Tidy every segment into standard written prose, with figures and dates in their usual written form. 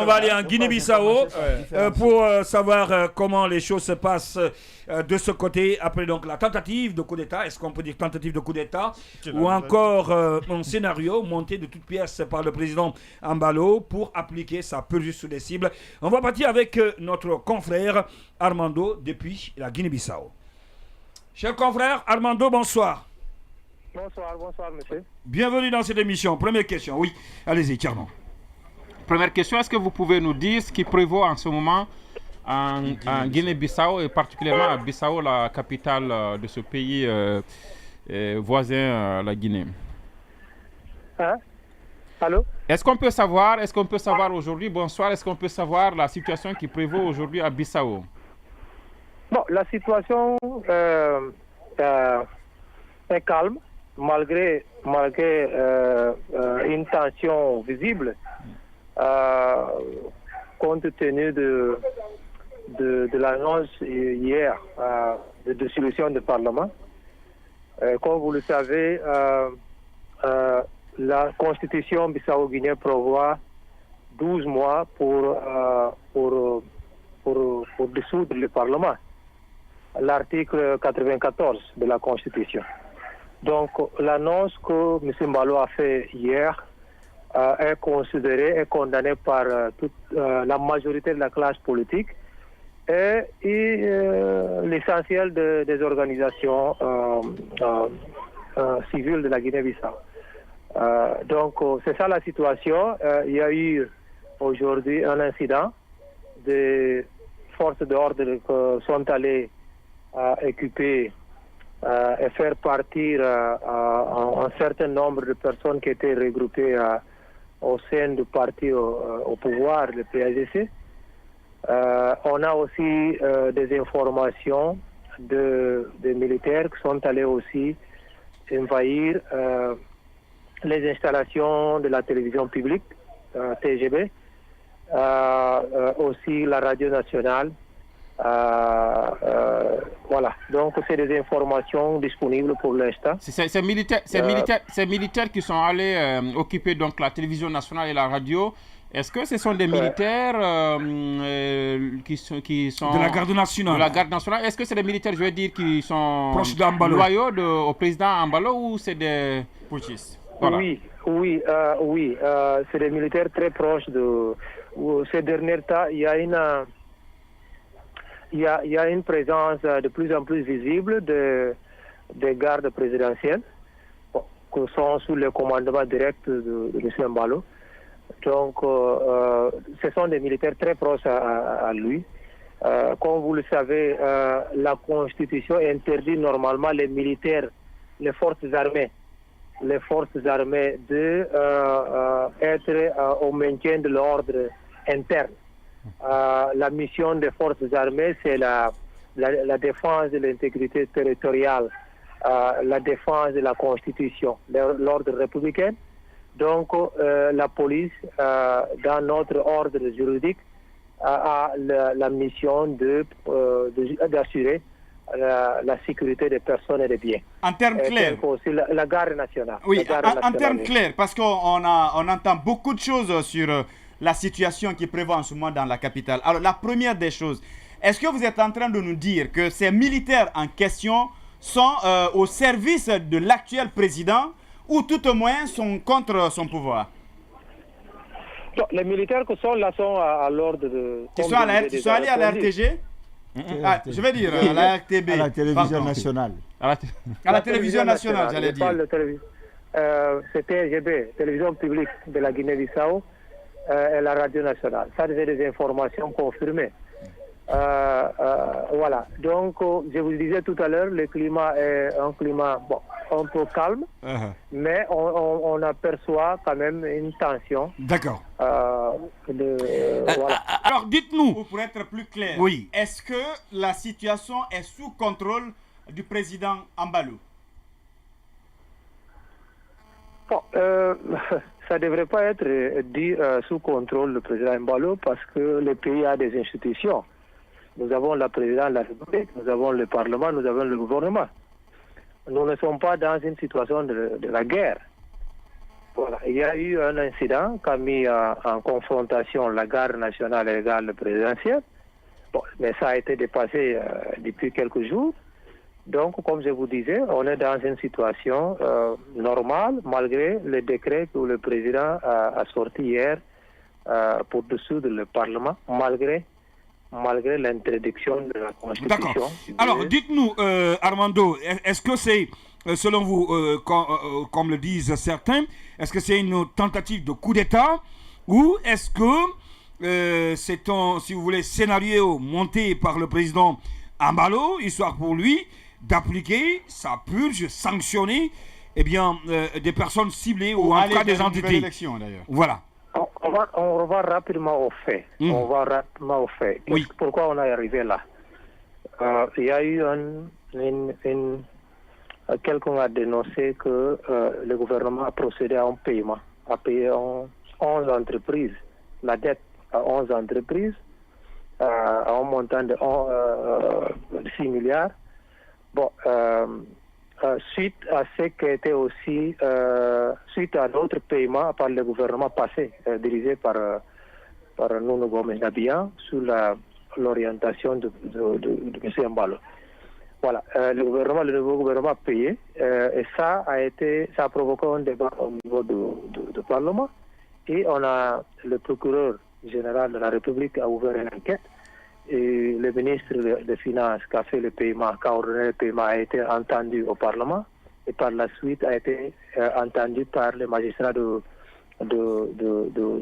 On va aller en Guinée-Bissau pour savoir comment les choses se passent de ce côté après donc la tentative de coup d'État. Est-ce qu'on peut dire tentative de coup d'État ou encore un scénario monté de toutes pièces par le président Embalo pour appliquer sa purge sur les cibles. On va partir avec notre confrère Armando depuis la Guinée-Bissau. Cher confrère Armando, bonsoir. Bonsoir, monsieur. Bienvenue dans cette émission. Première question, oui. Allez-y, Tierno. Première question, est-ce que vous pouvez nous dire ce qui prévaut en ce moment en Guinée-Bissau et particulièrement à Bissau, la capitale de ce pays voisin, la Guinée? Allô? Est-ce qu'on peut savoir aujourd'hui, bonsoir, est-ce qu'on peut savoir la situation qui prévaut aujourd'hui à Bissau? Bon, la situation est calme, malgré une tension visible, compte tenu de l'annonce hier de dissolution du Parlement. Comme vous le savez, la constitution bissau-guinéenne prévoit 12 mois pour dissoudre le Parlement. L'article 94 de la Constitution. Donc, l'annonce que M. Mbalo a fait hier est considérée et condamnée par toute la majorité de la classe politique et l'essentiel des organisations civiles de la Guinée-Bissau. Donc, c'est ça la situation. Il y a eu aujourd'hui un incident. Des forces d'ordre qui sont allées équiper et faire partir un certain nombre de personnes qui étaient regroupées au sein du parti au pouvoir, le PAGC. On a aussi des informations de militaires qui sont allés aussi envahir les installations de la télévision publique, TGB, aussi la radio nationale. Voilà, donc c'est des informations disponibles pour l'instant. Ces militaires qui sont allés occuper donc la télévision nationale et la radio, est-ce que ce sont des militaires qui sont de la garde nationale? De la garde nationale. Est-ce que c'est des militaires, je veux dire, qui sont proches d'Embalo, loyaux au président Embalo, ou c'est des putschistes? Voilà. Oui, c'est des militaires très proches de. Ces derniers temps, il y a une présence de plus en plus visible des gardes présidentielles qui sont sous le commandement direct de M. Mbalo. Donc, ce sont des militaires très proches à lui. Comme vous le savez, la Constitution interdit normalement les militaires, les forces armées de être au maintien de l'ordre interne. La mission des forces armées, c'est la défense de l'intégrité territoriale, la défense de la Constitution, l'ordre républicain. Donc, la police, dans notre ordre juridique, a la mission d'assurer la sécurité des personnes et des biens. En termes clairs. Aussi la garde nationale. Oui, en termes clairs, parce qu'on entend beaucoup de choses sur la situation qui prévaut en ce moment dans la capitale. Alors, la première des choses, est-ce que vous êtes en train de nous dire que ces militaires en question sont au service de l'actuel président ou tout au moins sont contre son pouvoir? Non, les militaires qui sont là sont à l'ordre de... Ils sont allés à la RTG? Je vais dire à la RTB. À la télévision nationale. À la télévision nationale, j'allais dire. C'est TGB, télévision publique de la Guinée-Bissau, et la radio nationale. Ça, c'est des informations confirmées. Voilà. Donc, je vous le disais tout à l'heure, le climat est un climat un peu calme, mais on aperçoit quand même une tension. D'accord. Voilà. Alors, dites-nous. Pour être plus clair, oui. Est-ce que la situation est sous contrôle du président Embalo? Bon, ça ne devrait pas être dit sous contrôle du président Embalo parce que le pays a des institutions. Nous avons la présidence de la République, nous avons le Parlement, nous avons le gouvernement. Nous ne sommes pas dans une situation de la guerre. Voilà. Il y a eu un incident qui a mis en confrontation la garde nationale et la garde présidentielle. Bon, mais ça a été dépassé depuis quelques jours. Donc, comme je vous disais, on est dans une situation normale, malgré le décret que le président a sorti hier pour dissoudre le Parlement, malgré l'interdiction de la Constitution. D'accord. Alors, dites-nous, Armando, est-ce que c'est, selon vous, comme le disent certains, est-ce que c'est une tentative de coup d'État ou est-ce que c'est un, si vous voulez, scénario monté par le président Ambalo, histoire pour lui d'appliquer sa purge, sanctionner des personnes ciblées ou en tout cas des entités. Voilà. On va rapidement au fait. On va rapidement au fait. Oui. Pourquoi on est arrivé là? Il y a eu quelqu'un a dénoncé que le gouvernement a procédé à un paiement, a payé 11 entreprises, la dette à 11 entreprises, à un montant de 6 milliards. Bon, suite à ce qui était aussi, suite à d'autres paiements par le gouvernement passé, dirigé par Nuno Gomes Nabian, sous l'orientation de M. Ambalo. Voilà, le nouveau gouvernement a payé, et ça a provoqué un débat au niveau du Parlement, et le procureur général de la République a ouvert une enquête. Et le ministre des Finances qui a fait le paiement, qui a ordonné le paiement, a été entendu au Parlement et par la suite a été entendu par les magistrats du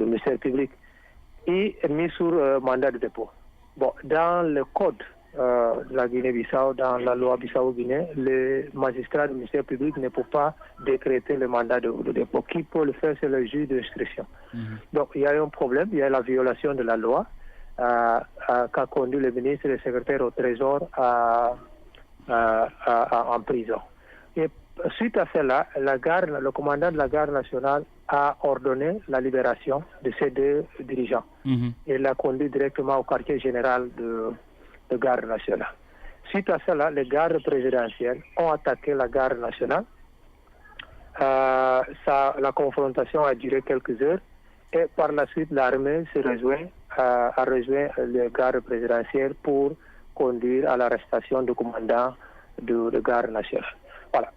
ministère public et mis sur mandat de dépôt. Bon, dans le code de la Guinée-Bissau, dans la loi Bissau-Guinée, les magistrats du ministère public ne peuvent pas décréter le mandat de dépôt. Qui peut le faire, c'est le juge d'instruction. Donc il y a eu un problème, il y a la violation de la loi. Qu'a conduit le ministre et le secrétaire au Trésor en prison. Et suite à cela, le commandant de la garde nationale a ordonné la libération de ces deux dirigeants. Et l'a conduit directement au quartier général de garde nationale. Suite à cela, les gardes présidentielles ont attaqué la garde nationale. La confrontation a duré quelques heures. Et par la suite, l'armée a rejoint le garde présidentiel pour conduire à l'arrestation du commandant de garde nationale. Voilà,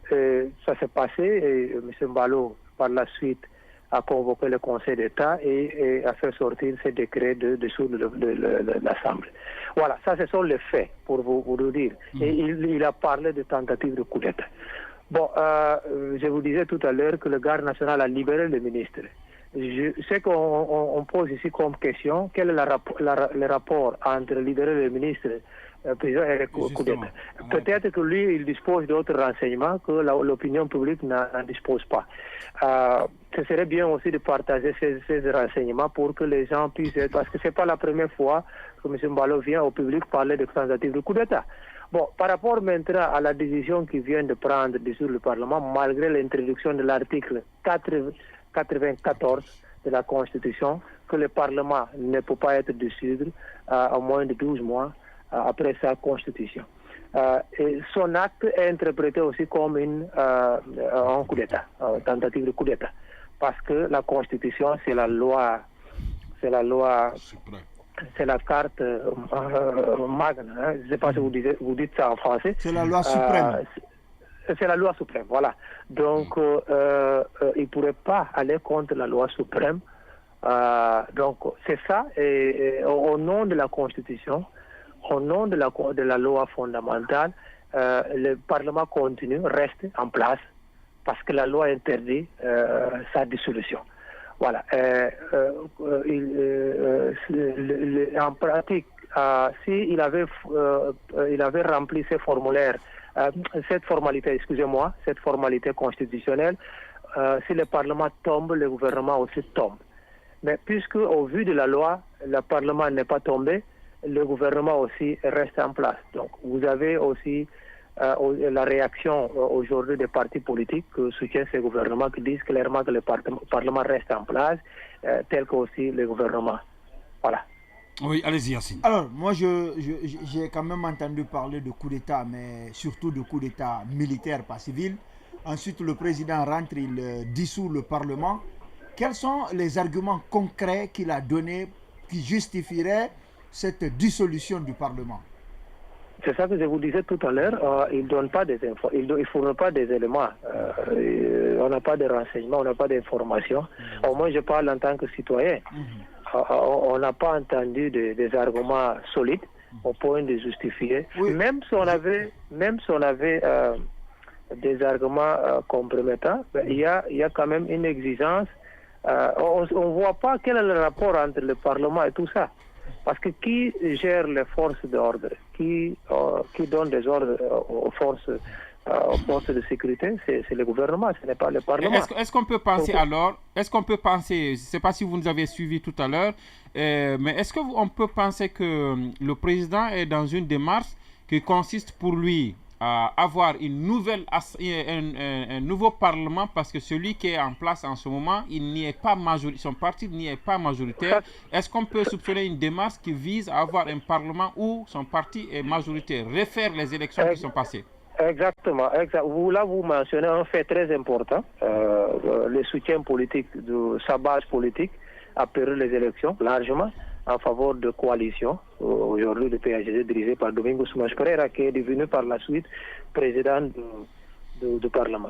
ça s'est passé et M. Mbalo, par la suite, a convoqué le Conseil d'État et a fait sortir ce décret de l'Assemblée. Voilà, ça ce sont les faits, pour vous le dire. Et il a parlé de tentative de coup d'État. Bon, je vous disais tout à l'heure que le garde national a libéré le ministre. Ce qu'on pose ici comme question, quel est le rapport entre libérer le ministre président et le coup d'État? Peut-être que lui, il dispose d'autres renseignements que l'opinion publique n'en dispose pas. Ce serait bien aussi de partager ces renseignements pour que les gens puissent être... Parce que ce n'est pas la première fois que M. Mbalo vient au public parler de tentative de coup d'État. Bon, par rapport maintenant à la décision qu'il vient de prendre sur le Parlement, malgré l'introduction de l'article 94 de la Constitution, que le Parlement ne peut pas être dissous à moins de 12 mois après sa Constitution. Et son acte est interprété aussi comme un coup d'État, tentative de coup d'État. Parce que la Constitution, c'est la loi, c'est la carte magne. Hein. Je ne sais pas si vous dites ça en français. C'est la loi suprême. C'est la loi suprême, voilà. Donc, il ne pourrait pas aller contre la loi suprême. Donc, c'est ça. Et au nom de la Constitution, au nom de la loi fondamentale, le Parlement reste en place parce que la loi interdit sa dissolution. Voilà. En pratique, s'il avait rempli ces formulaires, cette formalité constitutionnelle, si le Parlement tombe, le gouvernement aussi tombe. Mais puisque, au vu de la loi, le Parlement n'est pas tombé, le gouvernement aussi reste en place. Donc, vous avez aussi la réaction aujourd'hui des partis politiques qui soutiennent ce gouvernement, qui disent clairement que le Parlement reste en place, tel que aussi le gouvernement. Voilà. Oui, allez-y, Yacine. Alors, moi, j'ai quand même entendu parler de coup d'État, mais surtout de coup d'État militaire, pas civil. ensuite le président rentre, il dissout le Parlement. Quels sont les arguments concrets qu'il a donnés qui justifieraient cette dissolution du Parlement? C'est ça que je vous disais tout à l'heure. Il ne donne pas des infos, il ne fournit pas des éléments. On n'a pas de renseignements, on n'a pas d'informations. Au moins, je parle en tant que citoyen. On n'a pas entendu des arguments solides au point de justifier. Oui. Même si on avait des arguments compromettants, il y a quand même une exigence. On ne voit pas quel est le rapport entre le Parlement et tout ça. Parce que qui gère les forces d'ordre, qui donne des ordres aux forces de sécurité, c'est le gouvernement, ce n'est pas le Parlement. Est-ce qu'on peut penser je ne sais pas si vous nous avez suivis tout à l'heure, mais est-ce qu'on peut penser que le président est dans une démarche qui consiste pour lui à avoir un nouveau Parlement, parce que celui qui est en place en ce moment, son parti n'y est pas majoritaire. Est-ce qu'on peut soupçonner une démarche qui vise à avoir un Parlement où son parti est majoritaire, refaire les élections qui sont passées? Exactement. Vous mentionnez un fait très important. Le soutien politique de sa base politique a perdu les élections largement en faveur de coalition. Aujourd'hui, le PAGD dirigé par Domingos Simões Pereira, qui est devenu par la suite président du Parlement.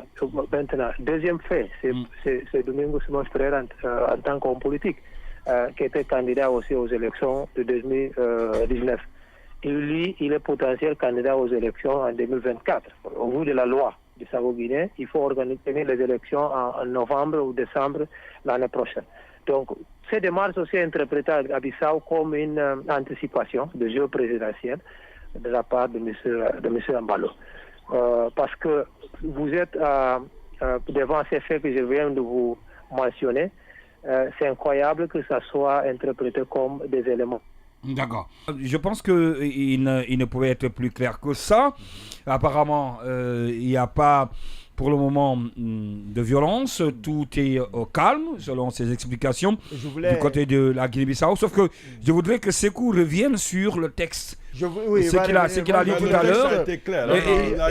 Maintenant, deuxième fait, c'est Domingos Simões Pereira en tant qu'homme politique, qui était candidat aussi aux élections de 2019. Il est potentiel candidat aux élections en 2024. Au vu de la loi du Savo-Guinée, il faut organiser les élections en novembre ou décembre l'année prochaine. Donc, ces démarches aussi interprétées à Bissau comme une anticipation de jeu présidentiel de la part de M. Embalo. Parce que vous êtes devant ces faits que je viens de vous mentionner, c'est incroyable que ça soit interprété comme des éléments. D'accord. Je pense qu'il ne pouvait être plus clair que ça. Apparemment, il n'y a pas pour le moment de violence. Tout est au calme, selon ses explications du côté de la Guinée-Bissau. Sauf que je voudrais que Sékou revienne sur le texte. Ce qu'il a dit tout à l'heure.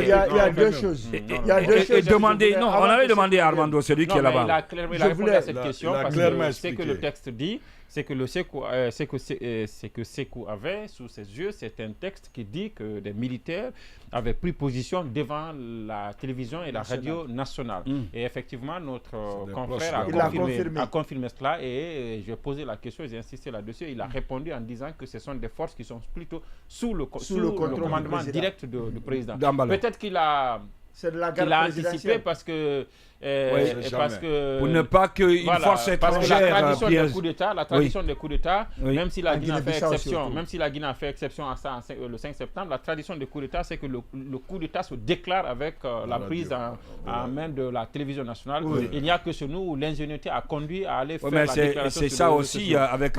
Il y a deux choses. On avait demandé à Armando, celui qui est là-bas. Il a répondu à cette question parce que ce que le texte dit, c'est que Sékou avait sous ses yeux, c'est un texte qui dit que des militaires avaient pris position devant la télévision et la radio nationale. Et effectivement, notre confrère a confirmé cela et j'ai posé la question, j'ai insisté là-dessus. Il a répondu en disant que ce sont des forces qui sont plutôt sous le commandement direct du président. Peut-être qu'il a anticipé parce que pour ne pas qu'une force étrangère, la tradition des coups d'État, même si la Guinée a fait exception à ça le 5 septembre, la tradition des coups d'État, c'est que le coup d'État se déclare avec la prise en main de la télévision nationale. Il n'y a que chez nous où l'ingénieuté a conduit à aller faire la déclaration. C'est ça aussi avec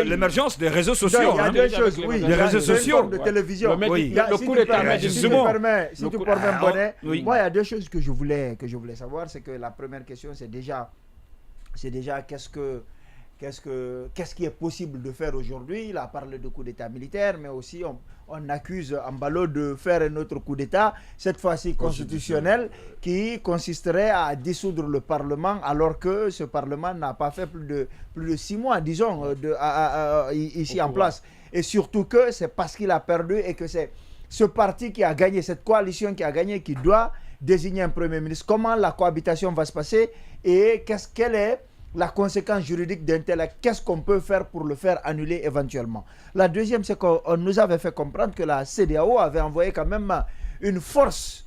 l'émergence des réseaux sociaux. Il y a deux choses, les réseaux sociaux de télévision. Le coup d'État, si tu permets, Bonnet, moi il y a deux choses que je voulais savoir. C'est que la première question, c'est déjà qu'est-ce qui est possible de faire aujourd'hui. Il a parlé de coup d'État militaire, mais aussi on accuse Embalo de faire un autre coup d'État, cette fois-ci constitutionnel, qui consisterait à dissoudre le Parlement, alors que ce Parlement n'a pas fait plus de 6 mois, disons, ici en place. Et surtout que c'est parce qu'il a perdu et que c'est ce parti qui a gagné, cette coalition qui a gagné, qui doit désigner un Premier ministre. Comment la cohabitation va se passer et quelle est la conséquence juridique d'un tel acte? Qu'est-ce qu'on peut faire pour le faire annuler éventuellement? La deuxième, c'est qu'on nous avait fait comprendre que la CEDEAO avait envoyé quand même une force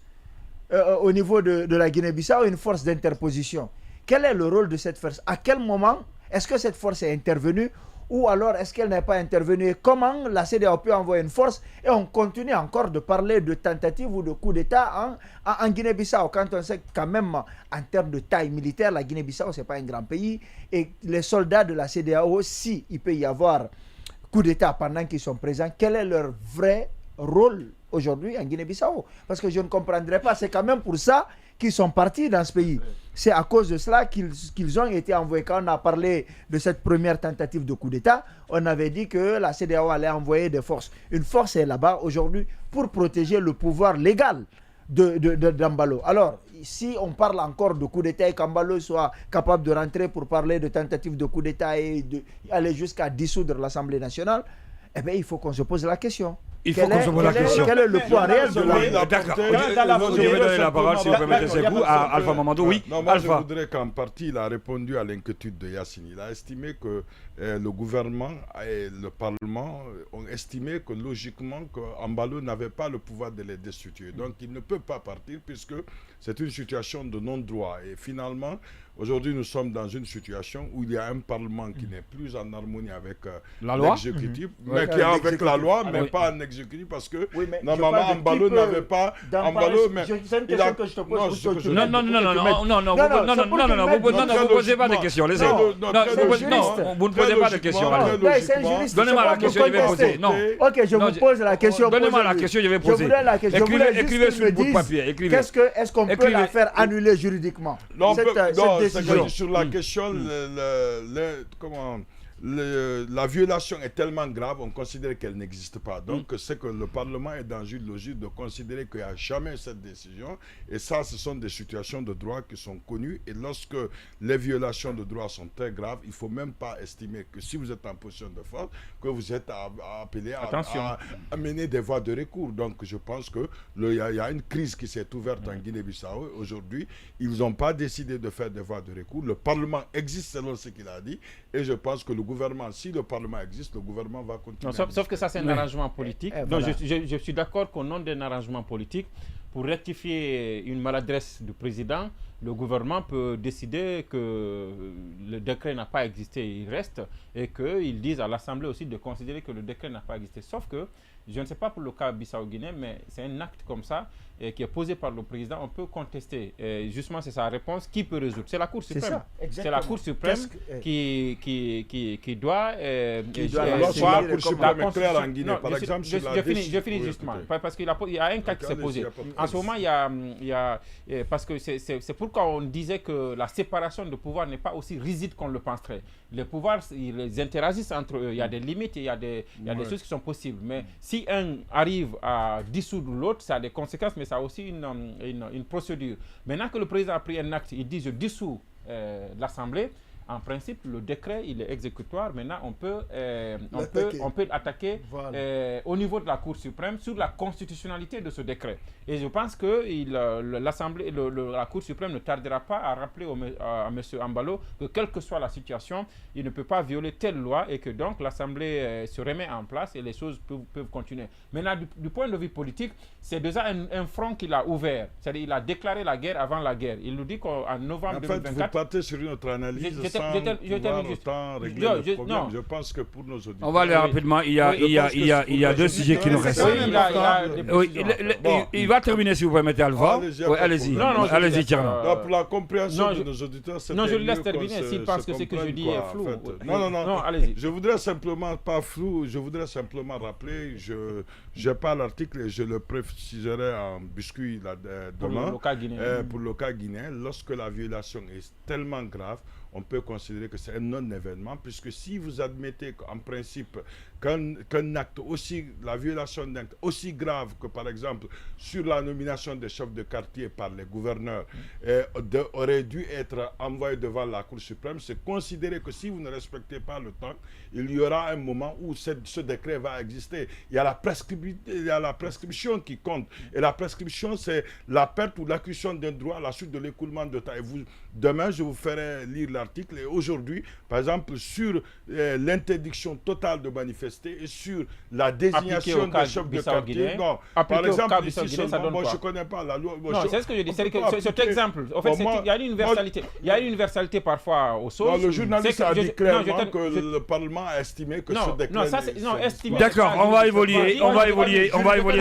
au niveau de la Guinée-Bissau, une force d'interposition. Quel est le rôle de cette force? À quel moment est-ce que cette force est intervenue? Ou alors est-ce qu'elle n'est pas intervenue? Comment la CEDEAO peut envoyer une force et on continue encore de parler de tentative ou de coup d'État en Guinée-Bissau, quand on sait quand même en termes de taille militaire, la Guinée-Bissau c'est pas un grand pays et les soldats de la CEDEAO, si il peut y avoir coup d'État pendant qu'ils sont présents, quel est leur vrai rôle aujourd'hui en Guinée-Bissau? Parce que je ne comprendrais pas, c'est quand même pour ça qu'ils sont partis dans ce pays. C'est à cause de cela qu'ils ont été envoyés. Quand on a parlé de cette première tentative de coup d'État, on avait dit que la CEDEAO allait envoyer des forces. Une force est là-bas aujourd'hui pour protéger le pouvoir légal d'Embalo. Alors, si on parle encore de coup d'État et qu'Embalo soit capable de rentrer pour parler de tentative de coup d'État et aller jusqu'à dissoudre l'Assemblée nationale, eh bien, il faut qu'on se pose la question. Quel est le poids réel de la... D'accord. Je vais donner la parole, si vous permettez, Sekou, à Alpha Mamadou. Oui, moi, je voudrais qu'en partie, il a répondu à l'inquiétude de Yacine. Il a estimé que le gouvernement et le Parlement ont estimé que logiquement, qu'Embalo n'avait pas le pouvoir de les destituer. Donc, il ne peut pas partir puisque c'est une situation de non-droit. Et finalement, aujourd'hui, nous sommes dans une situation où il y a un Parlement qui n'est plus en harmonie avec l'exécutif, mais qui est avec la loi, mais pas en exécutif, parce que normalement, Embalo n'avait pas... C'est une question que je te pose. Non, vous ne posez pas de questions. Laissez. Non, vous ne posez pas de questions. Donnez-moi la question, je vais poser. Non. Ok, je vous pose la question. Donnez-moi la question, je vais poser. Écrivez sur le bout de papier. Est-ce qu'on peut la faire annuler juridiquement? Non, sur la question, la violation est tellement grave, on considère qu'elle n'existe pas. Donc, c'est que le Parlement est dans une logique de considérer qu'il n'y a jamais cette décision. Et ça, ce sont des situations de droit qui sont connues. Et lorsque les violations de droit sont très graves, il ne faut même pas estimer que si vous êtes en position de force, que vous êtes appelé à mener des voies de recours. Donc, je pense qu'il y a une crise qui s'est ouverte en Guinée-Bissau. Aujourd'hui, ils n'ont pas décidé de faire des voies de recours. Le Parlement existe selon ce qu'il a dit. Et je pense que le gouvernement, si le Parlement existe, le gouvernement va continuer. Non, sauf que ça, c'est un arrangement politique. Donc, je suis d'accord qu'au nom d'un arrangement politique, pour rectifier une maladresse du président, le gouvernement peut décider que le décret n'a pas existé, il reste, et qu'ils disent à l'Assemblée aussi de considérer que le décret n'a pas existé. Sauf que, je ne sais pas pour le cas Bissau-Guinée, mais c'est un acte comme ça qui est posé par le président, on peut contester. Et justement, c'est sa réponse. Qui peut résoudre? C'est la Cour suprême. C'est la Cour suprême qui doit... la Cour suprême est claire en Guinée, par exemple. Je finis justement. Parce qu'il y a un cas qui s'est posé. En ce moment, il y a parce que c'est pourquoi on disait que la séparation de pouvoir n'est pas aussi rigide qu'on le penserait. Les pouvoirs, ils interagissent entre eux. Il y a des limites, il y a des choses qui sont possibles. Mais si un arrive à dissoudre l'autre, ça a des conséquences, mais ça a aussi une procédure. Maintenant que le président a pris un acte, il dit je dissous l'Assemblée. En principe, le décret, il est exécutoire. Maintenant, on peut attaquer au niveau de la Cour suprême sur la constitutionnalité de ce décret. Et je pense que la Cour suprême ne tardera pas à rappeler à M. Embalo que quelle que soit la situation, il ne peut pas violer telle loi et que donc l'Assemblée se remet en place et les choses peuvent continuer. Maintenant, du point de vue politique, c'est déjà un front qu'il a ouvert. C'est-à-dire qu'il a déclaré la guerre avant la guerre. Il nous dit qu'en novembre 2024... vous partez sur une autre analyse. Je pense que pour nos auditeurs... On va aller rapidement. Il y a deux sujets qui nous restent. Il va terminer si vous permettez, Alpha. Allez-y. Allez-y, Tierno. Pour la compréhension de nos auditeurs, c'est... Non, je le laisse terminer s'il pense que ce que je dis est flou. Non, allez-y. Je voudrais simplement, pas flou, je voudrais simplement rappeler, je n'ai pas l'article et je le préciserai en biscuit demain. Pour le cas guinéen, lorsque la violation est tellement grave, on peut considérer que c'est un non-événement, puisque si vous admettez qu'en principe, qu'un acte la violation d'un acte aussi grave que par exemple sur la nomination des chefs de quartier par les gouverneurs aurait dû être envoyé devant la Cour suprême, c'est considérer que si vous ne respectez pas le temps, il y aura un moment où ce décret va exister. Il y a la prescription qui compte. Et la prescription, c'est la perte ou l'acquisition d'un droit à la suite de l'écoulement de temps. Et demain, je vous ferai lire l'article. Et aujourd'hui, par exemple, sur l'interdiction totale de manifester et sur la désignation des chefs de quartier. Non, par exemple, ici seulement, moi je ne connais pas la loi. Non, c'est ce que je dis. C'est que cet exemple, en fait, il y a une universalité. Il y a une universalité parfois aux choses. Le journaliste a dit clairement que le Parlement a estimé que ce décret... Non, estimé. D'accord, on va évoluer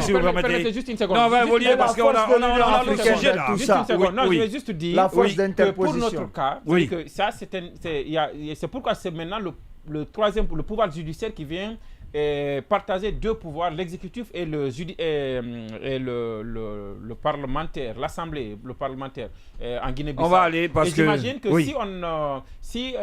si vous permettez. Juste une seconde. Non, on va évoluer parce qu'on a le sujet là. Juste une seconde. Non, je vais juste dire que pour notre cas, c'est pourquoi c'est maintenant le pouvoir judiciaire qui vient partager deux pouvoirs, l'exécutif et le parlementaire, l'Assemblée, le parlementaire en Guinée-Bissau. On va aller parce que... j'imagine que si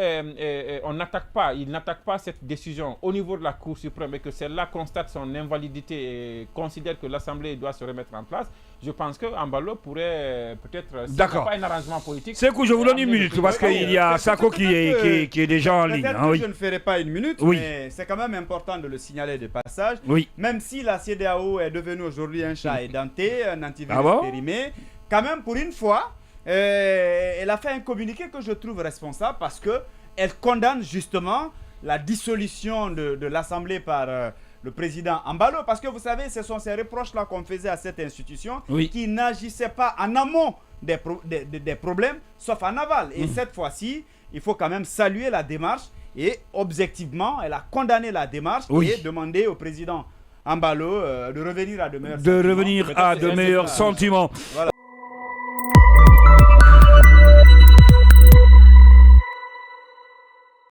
on n'attaque pas, il n'attaque pas cette décision au niveau de la Cour suprême et que celle-là constate son invalidité et considère que l'Assemblée doit se remettre en place, je pense que Ambalo pourrait peut-être, d'accord, pas un arrangement politique. C'est que je vous donne une minute parce qu'il y a Sako qui est déjà en ligne. Peut-être que je ne ferai pas une minute, mais c'est quand même important de le signaler de passage. Même si la CEDEAO est devenue aujourd'hui un chat édenté, un antivirus périmé, quand même pour une fois, elle a fait un communiqué que je trouve responsable parce qu'elle condamne justement la dissolution de l'Assemblée par le président Ambalo. Parce que vous savez, ce sont ces reproches-là qu'on faisait à cette institution qui n'agissait pas en amont des problèmes, sauf en aval. Et cette fois-ci, il faut quand même saluer la démarche. Et objectivement, elle a condamné la démarche et demandé au président Ambalo de revenir à de meilleurs sentiments. Voilà.